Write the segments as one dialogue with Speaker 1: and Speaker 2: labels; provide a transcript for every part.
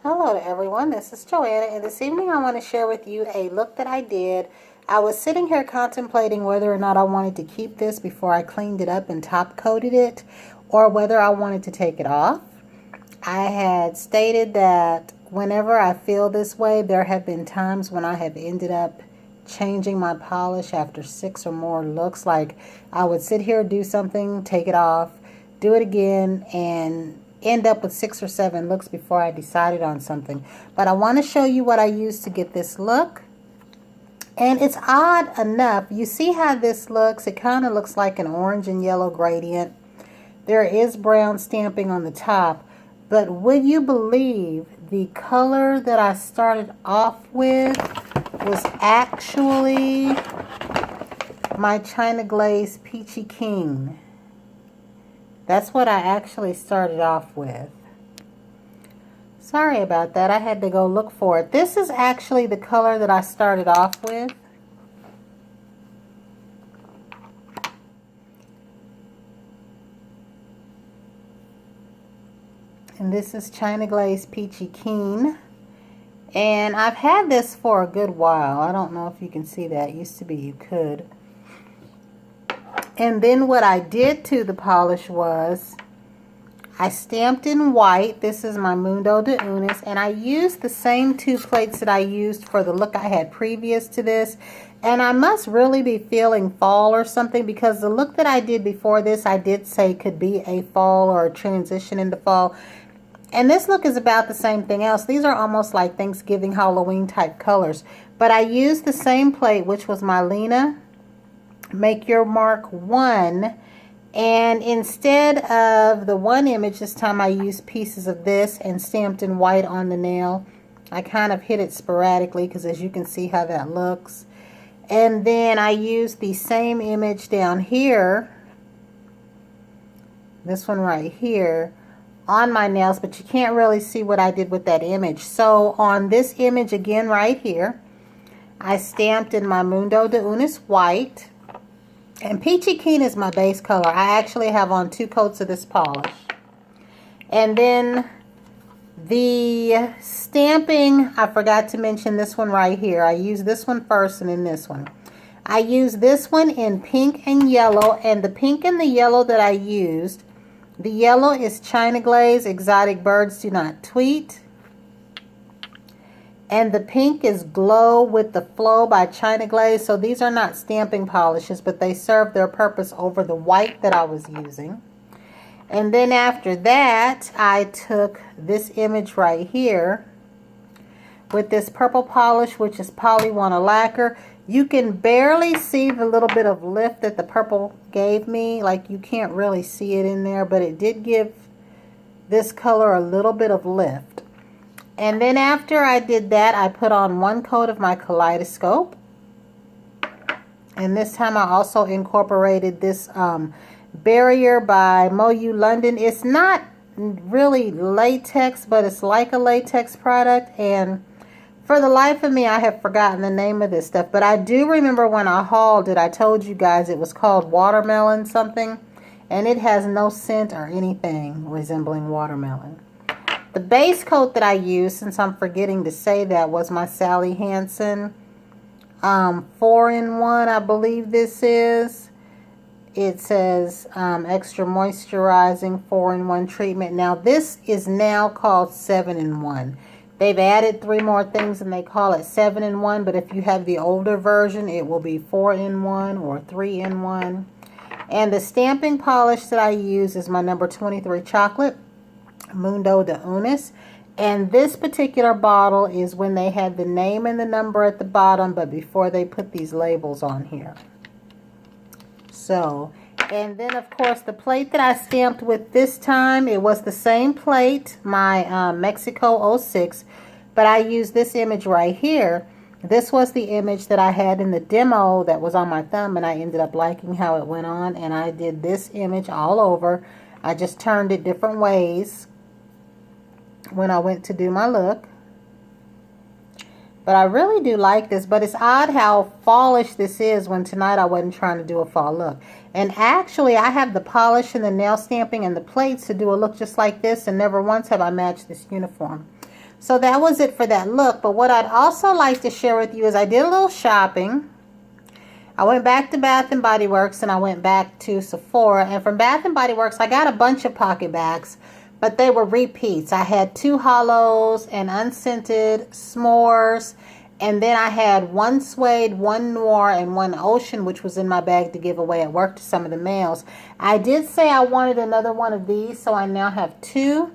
Speaker 1: Hello to everyone, this is Joanna, and this evening I want to share with you a look that I did. I was sitting here contemplating whether or not I wanted to keep this before I cleaned it up and top coated it, or whether I wanted to take it off. I had stated that whenever I feel this way, there have been times when I have ended up changing my polish after 6 or more looks. Like I would sit here, do something, take it off, do it again, and end up with 6 or 7 looks before I decided on something. But I want to show you what I used to get this look. And it's odd enough. You see how this looks? It kind of looks like an orange and yellow gradient. There is brown stamping on the top. But would you believe the color that I started off with was actually my China Glaze Peachy Keen. That's what I actually started off with. Sorry about that. I had to go look for it. This is actually the color that I started off with. And this is China Glaze Peachy Keen. And I've had this for a good while. I don't know if you can see that. It used to be you could. And then what I did to the polish was I stamped in white. This is my Mundo de Unis. And I used the same 2 plates that I used for the look I had previous to this. And I must really be feeling fall or something, because the look that I did before this, I did say could be a fall or a transition into fall. And this look is about the same thing else. These are almost like Thanksgiving, Halloween type colors. But I used the same plate, which was my Lena Make Your Mark 1, and instead of the 1 image, this time I used pieces of this and stamped in white on the nail. I kind of hit it sporadically because as you can see how that looks. And then I used the same image down here, this one right here, on my nails, but you can't really see what I did with that image. So on this image again right here, I stamped in my Mundo de Unis white. And Peachy Keen is my base color. I actually have on 2 coats of this polish. And then the stamping, I forgot to mention this one right here. I used this one first and then this one. I used this one in pink and yellow. And the pink and the yellow that I used, the yellow is China Glaze, Exotic Birds Do Not Tweet. And the pink is Glow with the Flow by China Glaze. So these are not stamping polishes, but they serve their purpose over the white that I was using. And then after that, I took this image right here with this purple polish, which is Poly Wanna Lacquer. You can barely see the little bit of lift that the purple gave me. Like you can't really see it in there, but it did give this color a little bit of lift. And then after I did that, I put on 1 coat of my Kaleidoscope. And this time I also incorporated this Barrier by Moyu London. It's not really latex, but it's like a latex product. And for the life of me, I have forgotten the name of this stuff. But I do remember when I hauled it, I told you guys it was called Watermelon something. And it has no scent or anything resembling watermelon. The base coat that I used, since I'm forgetting to say that, was my Sally Hansen 4-in-1, I believe this is. It says extra moisturizing 4-in-1 treatment. Now this is now called 7-in-1. They've added 3 more things and they call it 7-in-1, but if you have the older version, it will be 4-in-1 or 3-in-1. And the stamping polish that I use is my number 23 chocolate Mundo de Unis. And this particular bottle is when they had the name and the number at the bottom, but before they put these labels on here. So, and then of course the plate that I stamped with this time, it was the same plate, my Mexico 06, but I used this image right here. This was the image that I had in the demo that was on my thumb, and I ended up liking how it went on, and I did this image all over. I just turned it different ways when I went to do my look. But I really do like this. But it's odd how fallish this is when tonight I wasn't trying to do a fall look. And actually I have the polish and the nail stamping and the plates to do a look just like this, and never once have I matched this uniform. So that was it for that look. But what I'd also like to share with you is I did a little shopping. I went back to Bath & Body Works and I went back to Sephora. And from Bath & Body Works, I got a bunch of pocket bags, but they were repeats. I had 2 hollows, and unscented, s'mores, and then I had 1 suede, 1 noir, and 1 ocean, which was in my bag to give away at work to some of the males. I did say I wanted another one of these, so I now have 2.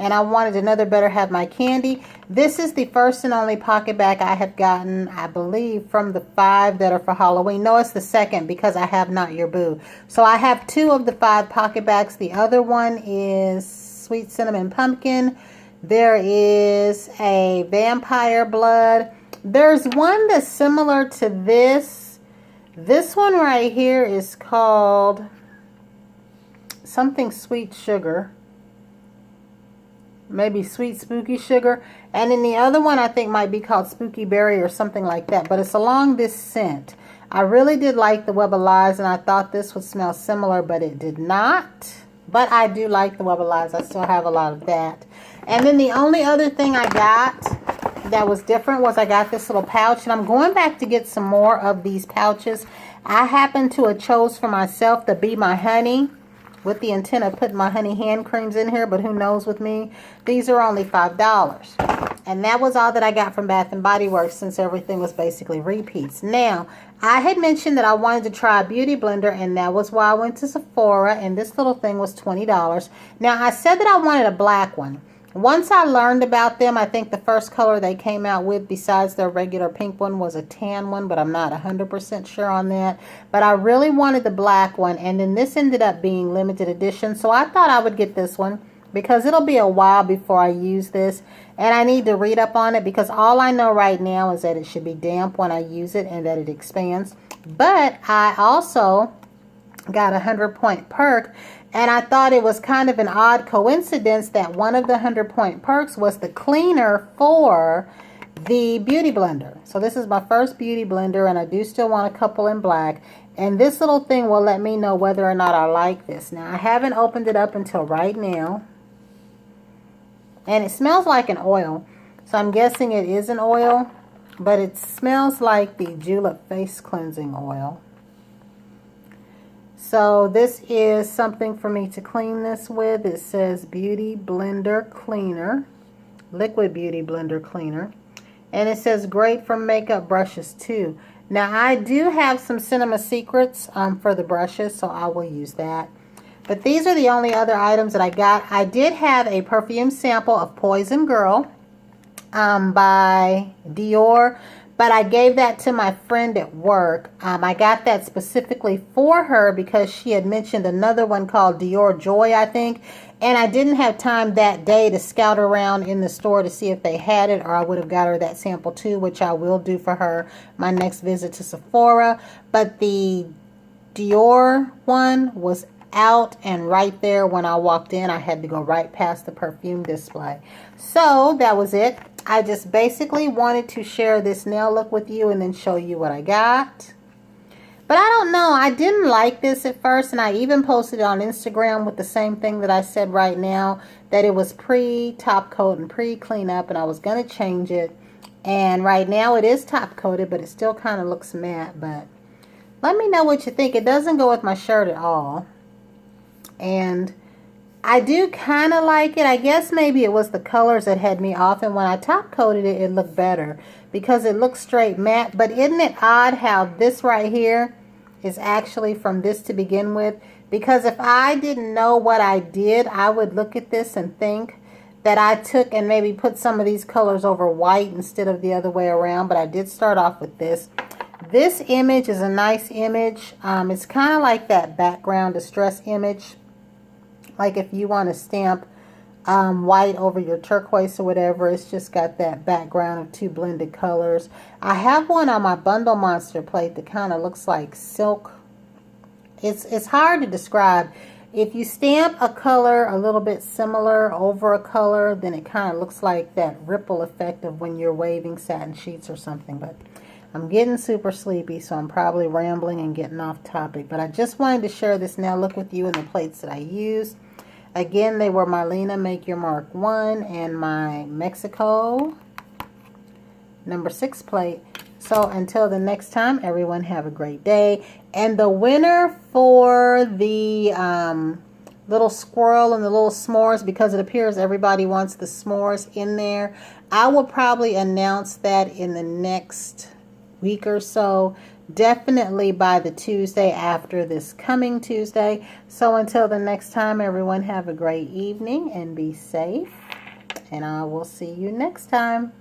Speaker 1: And I wanted another Better Have My Candy. This is the first and only pocket bag I have gotten, I believe, from the 5 that are for Halloween. No, it's the second because I have Not Your Boo. So I have 2 of the 5 pocket bags. The other one is Sweet Cinnamon Pumpkin. There is a Vampire Blood. There's one that's similar to this. This one right here is called something Sweet Sugar. Maybe Sweet Spooky Sugar. And then the other one I think might be called Spooky Berry or something like that. But it's along this scent. I really did like the Web of Lies, and I thought this would smell similar, but it did not. But I do like the Web of Lies. I still have a lot of that. And then the only other thing I got that was different was I got this little pouch. And I'm going back to get some more of these pouches. I happen to have chose for myself the Be My Honey, with the intent of putting my honey hand creams in here, but who knows with me. These are only $5. And that was all that I got from Bath & Body Works, since everything was basically repeats. Now, I had mentioned that I wanted to try a beauty blender, and that was why I went to Sephora, and this little thing was $20. Now, I said that I wanted a black one. Once I learned about them, I think the first color they came out with besides their regular pink one was a tan one, but I'm not 100% sure on that. But I really wanted the black one, and then this ended up being limited edition, so I thought I would get this one because it'll be a while before I use this, and I need to read up on it because all I know right now is that it should be damp when I use it and that it expands. But I also got a 100-point perk, and I thought it was kind of an odd coincidence that one of the 100-point perks was the cleaner for the beauty blender. So this is my first beauty blender, and I do still want a couple in black. And this little thing will let me know whether or not I like this. Now, I haven't opened it up until right now. And it smells like an oil. So I'm guessing it is an oil. But it smells like the Julep Face Cleansing Oil. So this is something for me to clean this with. It says Beauty Blender Cleaner. Liquid Beauty Blender Cleaner. And it says great for makeup brushes too. Now I do have some Cinema Secrets for the brushes, so I will use that. But these are the only other items that I got. I did have a perfume sample of Poison Girl by Dior. But I gave that to my friend at work. I got that specifically for her because she had mentioned another one called Dior Joy, I think. And I didn't have time that day to scout around in the store to see if they had it, or I would have got her that sample too, which I will do for her my next visit to Sephora. But the Dior one was out and right there when I walked in. I had to go right past the perfume display. So that was it. I just basically wanted to share this nail look with you and then show you what I got. But I don't know. I didn't like this at first, and I even posted it on Instagram with the same thing that I said right now, that it was pre-top coat and pre-cleanup, and I was going to change it. And right now it is top coated, but it still kind of looks matte. But let me know what you think. It doesn't go with my shirt at all. And I do kind of like it. I guess maybe it was the colors that had me off, and when I top coated it, it looked better because it looks straight matte. But isn't it odd how this right here is actually from this to begin with? Because if I didn't know what I did, I would look at this and think that I took and maybe put some of these colors over white instead of the other way around. But I did start off with this. This image is a nice image. It's kind of like that background distress image. Like if you want to stamp white over your turquoise or whatever, it's just got that background of 2 blended colors. I have one on my Bundle Monster plate that kind of looks like silk. It's hard to describe. If you stamp a color a little bit similar over a color, then it kind of looks like that ripple effect of when you're waving satin sheets or something. But I'm getting super sleepy, so I'm probably rambling and getting off topic. But I just wanted to share this nail look with you and the plates that I used. Again, they were my Lena Make Your Mark 1 and my Mexico number 6 plate. So until the next time, everyone have a great day. And the winner for the little squirrel and the little s'mores, because it appears everybody wants the s'mores in there, I will probably announce that in the next week or so. Definitely by the Tuesday after this coming Tuesday. So until the next time, everyone have a great evening and be safe. And I will see you next time.